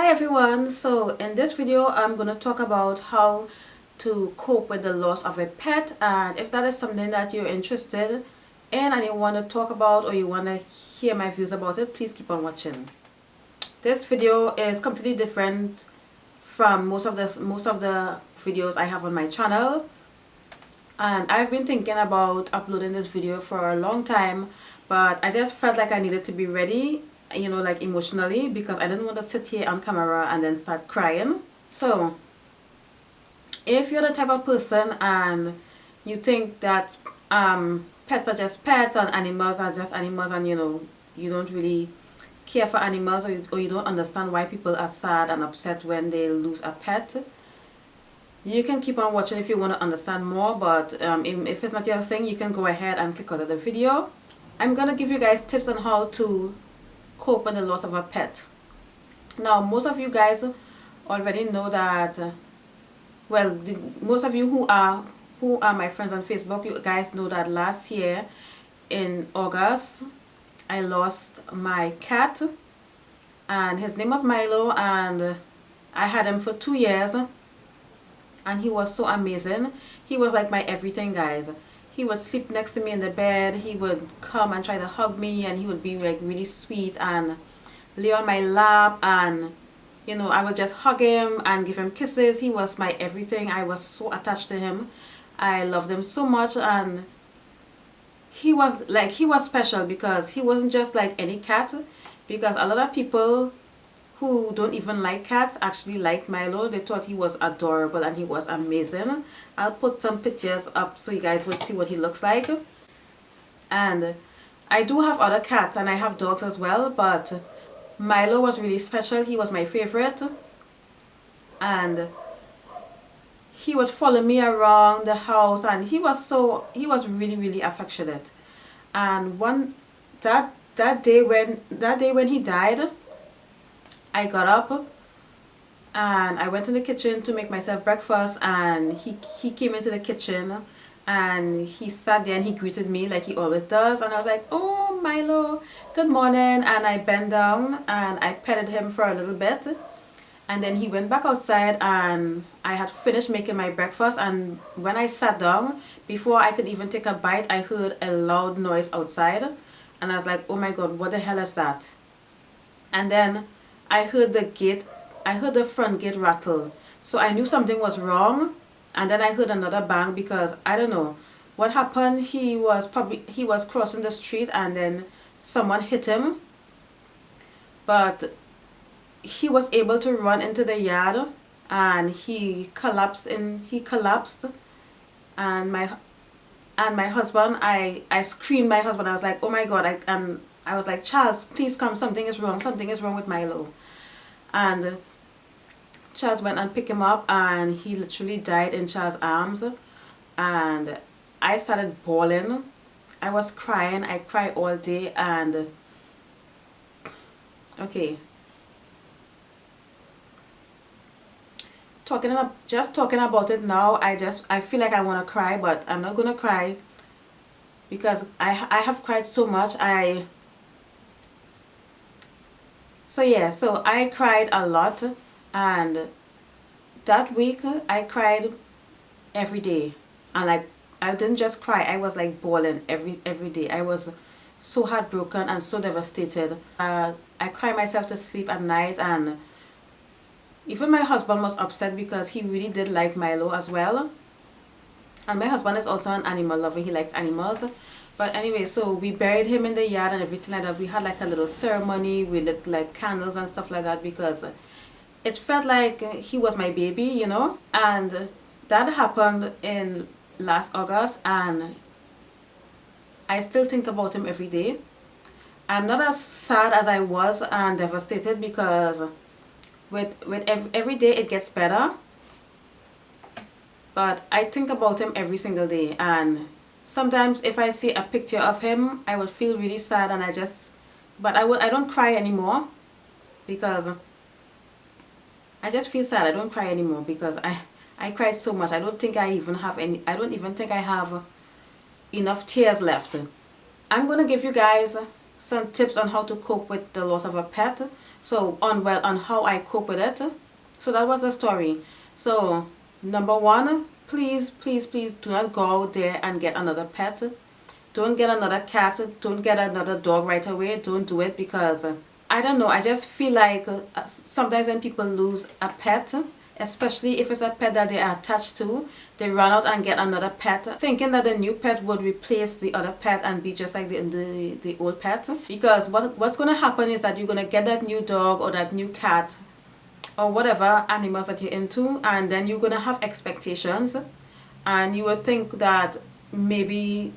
everyone, so in this video I'm going to talk about how to cope with the loss of a pet, and if that is something that you're interested in and you want to talk about or you want to hear my views about it, please keep on watching. This video is completely different from most of the videos I have on my channel, and I've been thinking about uploading this video for a long time, but I just felt like I needed to be ready, like emotionally, because I didn't want to sit here on camera and then start crying. So if you're the type of person and you think that pets are just pets and animals are just animals, and you don't really care for animals, or you don't understand why people are sad and upset when they lose a pet, you can keep on watching if you want to understand more. But if it's not your thing, you can go ahead and click out of the video. I'm gonna give you guys tips on how to cope with the loss of a pet. Now, most of you guys already know that, most of you who are my friends on Facebook, you guys know that last year in August I lost my cat, and his name was Milo, and I had him for 2 years, and he was so amazing. He was like my everything, guys. He would sleep next to me in the bed, he would come and try to hug me, and he would be like really sweet and lay on my lap, and I would just hug him and give him kisses. He was my everything. I was so attached to him. I loved him so much, and he was special because he wasn't just like any cat, because a lot of people who don't even like cats actually liked Milo. They thought he was adorable and he was amazing. I'll put some pictures up so you guys will see what he looks like. And I do have other cats and I have dogs as well, but Milo was really special. He was my favorite, and he would follow me around the house, and he was really affectionate. And that day when he died, I got up and I went in the kitchen to make myself breakfast, and he came into the kitchen and he sat there and he greeted me like he always does, and I was like, "Oh, Milo, good morning." And I bent down and I petted him for a little bit, and then he went back outside, and I had finished making my breakfast, and when I sat down, before I could even take a bite, I heard a loud noise outside, and I was like, "Oh my God, what the hell is that?" And then I heard the front gate rattle, so I knew something was wrong. And then I heard another bang, because I don't know what happened. He was crossing the street and then someone hit him, but he was able to run into the yard, and he collapsed, and my husband, I screamed my husband. I was like, "Oh my God," I was like, "Charles, please come, something is wrong with Milo." And Charles went and picked him up, and he literally died in Charles' arms. And I started bawling. I was crying. I cried all day. And okay, just talking about it now, I feel like I want to cry, but I'm not gonna cry, because I have cried so much. So I cried a lot, and that week I cried every day, and like, I didn't just cry, I was like bawling every day. I was so heartbroken and so devastated. I cried myself to sleep at night, and even my husband was upset because he really did like Milo as well. And my husband is also an animal lover, he likes animals. But anyway, so we buried him in the yard and everything like that. We had like a little ceremony, we lit like candles and stuff like that, because it felt like he was my baby, And that happened in last August, and I still think about him every day. I'm not as sad as I was and devastated, because with every day it gets better, but I think about him every single day. And sometimes if I see a picture of him, I would feel really sad, and I don't cry anymore, because I just feel sad. I don't cry anymore because I cried so much. I don't even think I have enough tears left. I'm gonna give you guys some tips on how to cope with the loss of a pet. So on how I cope with it. So that was the story. So number one, please do not go out there and get another pet. Don't get another cat, don't get another dog right away. Don't do it, because I don't know, I just feel like sometimes when people lose a pet, especially if it's a pet that they are attached to, they run out and get another pet, thinking that the new pet would replace the other pet and be just like the old pet. Because what's going to happen is that you're going to get that new dog or that new cat or whatever animals that you're into, and then you're going to have expectations, and you would think that maybe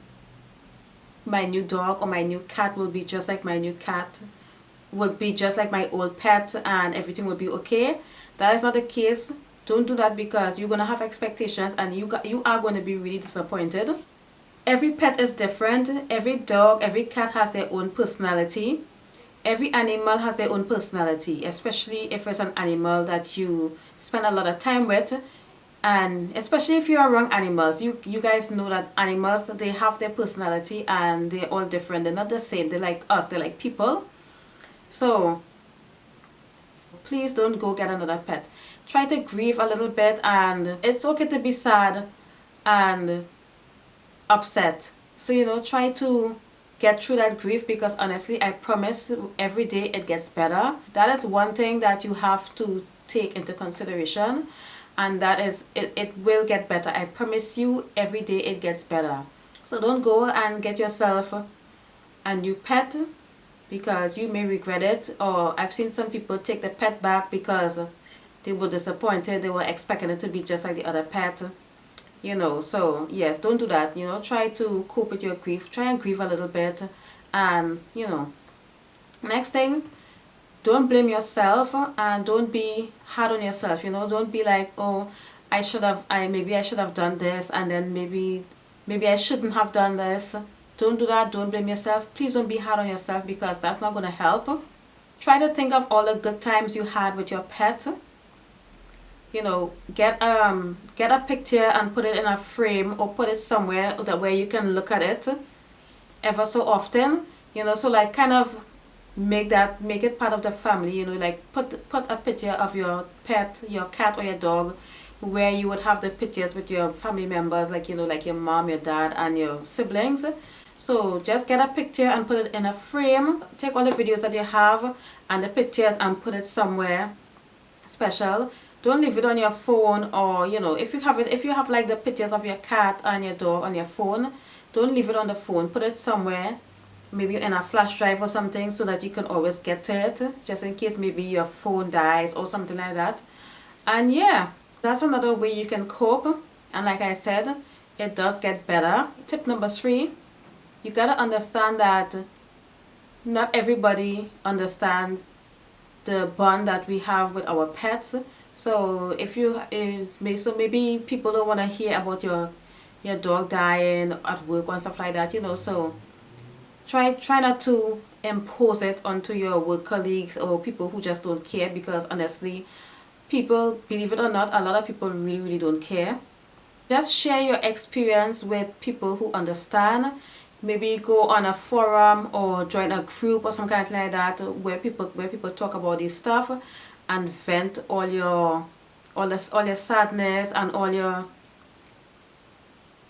my new dog or my new cat will be just like my new cat, would be just like my old pet, and everything will be okay. That is not the case. Don't do that, because you're going to have expectations and you are going to be really disappointed. Every pet is different. Every dog, every cat has their own personality. Every animal has their own personality, especially if it's an animal that you spend a lot of time with. And especially if you're around animals, you guys know that animals, they have their personality and they're all different. They're not the same. They're like us. They're like people. So please don't go get another pet. Try to grieve a little bit, and it's okay to be sad and upset. So, you know, try to get through that grief, because honestly, I promise every day it gets better. That is one thing that you have to take into consideration, and that is it will get better. I promise you, every day it gets better. So don't go and get yourself a new pet, because you may regret it. Or I've seen some people take the pet back because they were disappointed. They were expecting it to be just like the other pet, you know. So yes, don't do that. You know, try to cope with your grief. Try and grieve a little bit. And you know, next thing, don't blame yourself, and don't be hard on yourself. You know, don't be like, oh, maybe I should have done this, and then maybe I shouldn't have done this. Don't do that. Don't blame yourself. Please don't be hard on yourself, because that's not going to help. Try to think of all the good times you had with your pet. You know, get a picture and put it in a frame, or put it somewhere that where you can look at it ever so often. You know, so like kind of make it part of the family. You know, like put a picture of your pet, your cat or your dog, where you would have the pictures with your family members, like, you know, like your mom, your dad, and your siblings. So just get a picture and put it in a frame. Take all the videos that you have and the pictures and put it somewhere special. Don't leave it on your phone, or you know, if you have like the pictures of your cat and your dog on your phone, don't leave it on the phone. Put it somewhere, maybe in a flash drive or something, so that you can always get to it, just in case maybe your phone dies or something like that. And yeah, that's another way you can cope. And like I said, it does get better. Tip number 3, you gotta understand that not everybody understands the bond that we have with our pets. So maybe people don't want to hear about your dog dying at work and stuff like that, you know. So try not to impose it onto your work colleagues or people who just don't care, because honestly, people, believe it or not, a lot of people really don't care. Just share your experience with people who understand. Maybe go on a forum or join a group or some kind like that, where people talk about this stuff, and vent all your sadness and all your,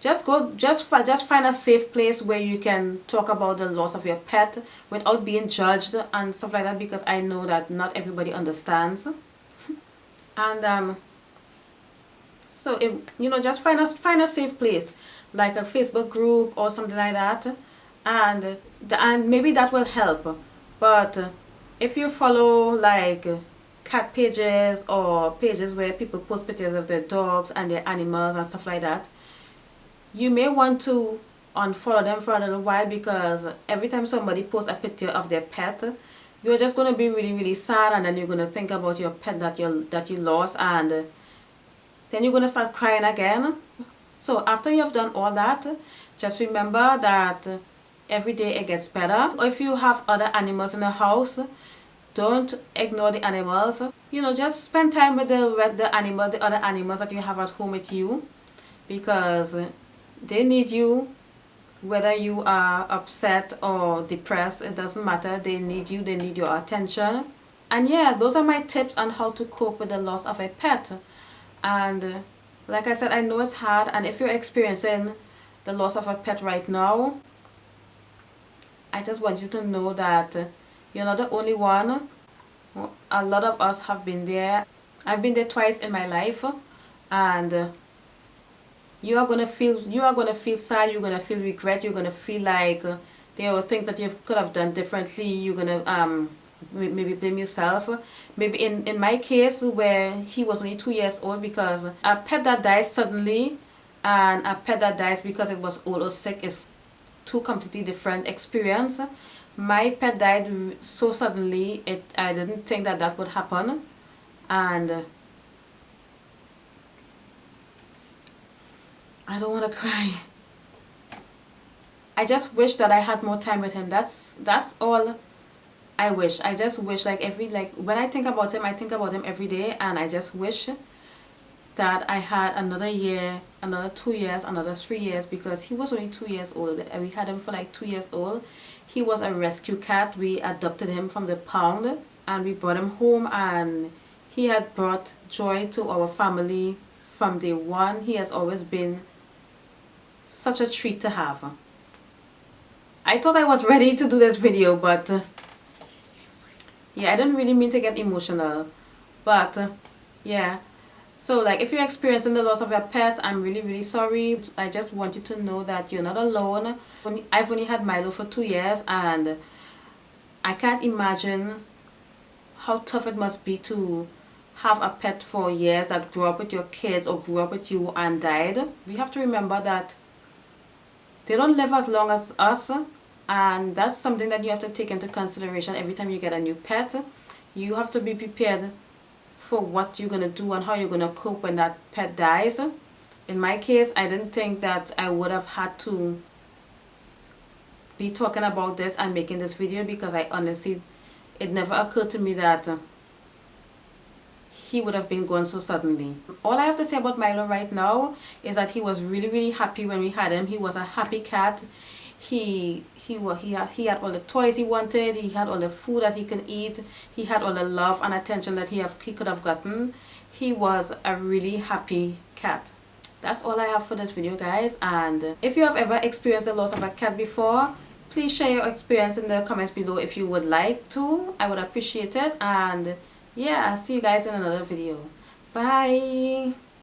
just find a safe place where you can talk about the loss of your pet without being judged and stuff like that, because I know that not everybody understands. And so if you know, just find a safe place, like a Facebook group or something like that, and maybe that will help. But if you follow like cat pages or pages where people post pictures of their dogs and their animals and stuff like that, you may want to unfollow them for a little while, because every time somebody posts a picture of their pet, you're just going to be really sad, and then you're going to think about your pet that you lost, and then you're going to start crying again. So after you've done all that, just remember that every day it gets better. Or if you have other animals in the house, don't ignore the animals. You know, just spend time with the other animals that you have at home with you, because they need you Whether you are upset or depressed, it doesn't matter. They need you, they need your attention. And yeah, those are my tips on how to cope with the loss of a pet. And like I said, I know it's hard, and if you're experiencing the loss of a pet right now, I just want you to know that you're not the only one. A lot of us have been there. I've been there twice in my life, and you are gonna feel sad, you're gonna feel regret, you're gonna feel like there were things that you could have done differently. You're gonna maybe blame yourself. Maybe in my case, where he was only 2 years old, because a pet that dies suddenly and a pet that dies because it was old or sick is two completely different experience. My pet died so suddenly, I didn't think that that would happen, and I don't want to cry. I just wish that I had more time with him. That's all I wish. I just wish, like, when I think about him, I think about him every day, and I just wish that I had another year, another 2 years, another 3 years, because he was only 2 years old, and we had him for like 2 years old. He was a rescue cat. We adopted him from the pound and we brought him home, and he had brought joy to our family from day one. He has always been such a treat to have. I thought I was ready to do this video, but yeah, I didn't really mean to get emotional, but yeah. So, like, if you're experiencing the loss of your pet, I'm really sorry. I just want you to know that you're not alone. I've only had Milo for 2 years, and I can't imagine how tough it must be to have a pet for years that grew up with your kids or grew up with you and died. We have to remember that they don't live as long as us, and that's something that you have to take into consideration every time you get a new pet. You have to be prepared for what you're going to do and how you're going to cope when that pet dies. In my case, I didn't think that I would have had to be talking about this and making this video, because I honestly, it never occurred to me that he would have been gone so suddenly. All I have to say about Milo right now is that he was really happy when we had him. He was a happy cat. He had all the toys he wanted. He had all the food that he could eat. He had all the love and attention that he could have gotten. He was a really happy cat. That's all I have for this video, guys. And if you have ever experienced the loss of a cat before, please share your experience in the comments below if you would like to. I would appreciate it. And yeah, I'll see you guys in another video. Bye.